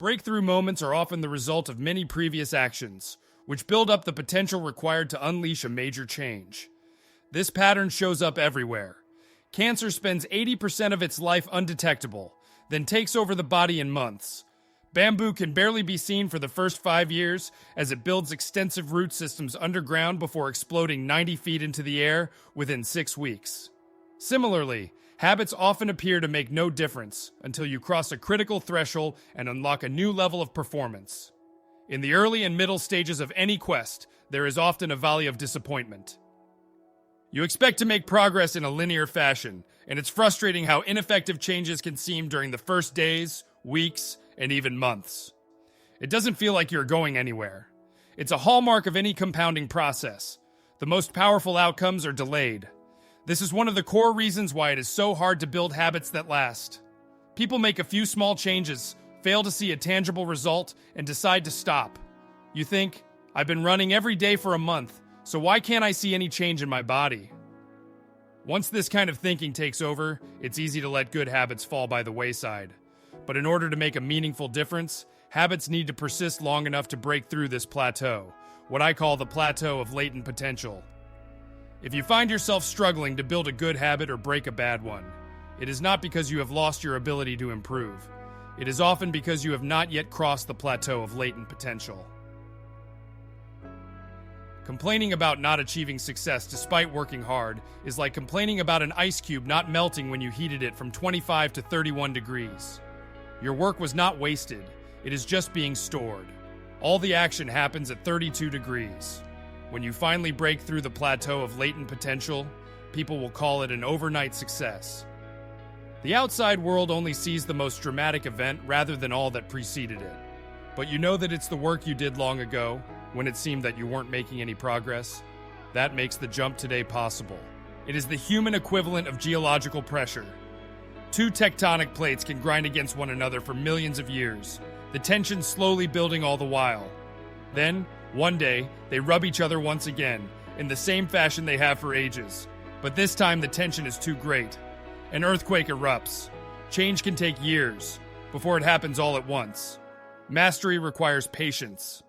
Breakthrough moments are often the result of many previous actions, which build up the potential required to unleash a major change. This pattern shows up everywhere. Cancer spends 80% of its life undetectable, then takes over the body in months. Bamboo can barely be seen for the first 5 years as it builds extensive root systems underground before exploding 90 feet into the air within 6 weeks. Similarly, habits often appear to make no difference until you cross a critical threshold and unlock a new level of performance. In the early and middle stages of any quest, there is often a valley of disappointment. You expect to make progress in a linear fashion, and it's frustrating how ineffective changes can seem during the first days, weeks, and even months. It doesn't feel like you're going anywhere. It's a hallmark of any compounding process. The most powerful outcomes are delayed. This is one of the core reasons why it is so hard to build habits that last. People make a few small changes, fail to see a tangible result, and decide to stop. You think, I've been running every day for a month, so why can't I see any change in my body? Once this kind of thinking takes over, it's easy to let good habits fall by the wayside. But in order to make a meaningful difference, habits need to persist long enough to break through this plateau, what I call the plateau of latent potential. If you find yourself struggling to build a good habit or break a bad one, it is not because you have lost your ability to improve. It is often because you have not yet crossed the plateau of latent potential. Complaining about not achieving success despite working hard is like complaining about an ice cube not melting when you heated it from 25 to 31 degrees. Your work was not wasted, it is just being stored. All the action happens at 32 degrees. When you finally break through the plateau of latent potential, people will call it an overnight success. The outside world only sees the most dramatic event rather than all that preceded it. But you know that it's the work you did long ago, when it seemed that you weren't making any progress. That makes the jump today possible. It is the human equivalent of geological pressure. Two tectonic plates can grind against one another for millions of years, the tension slowly building all the while. Then, one day, they rub each other once again, in the same fashion they have for ages. But this time the tension is too great. An earthquake erupts. Change can take years, before it happens all at once. Mastery requires patience.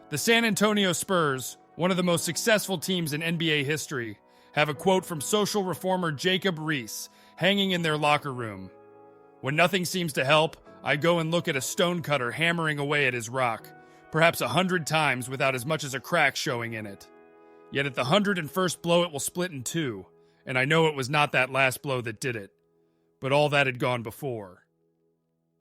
The San Antonio Spurs, one of the most successful teams in NBA history, have a quote from social reformer Jacob Riis hanging in their locker room. When nothing seems to help, I go and look at a stonecutter hammering away at his rock, perhaps 100 times without as much as a crack showing in it. Yet at the 101st blow it will split in two, and I know it was not that last blow that did it, but all that had gone before.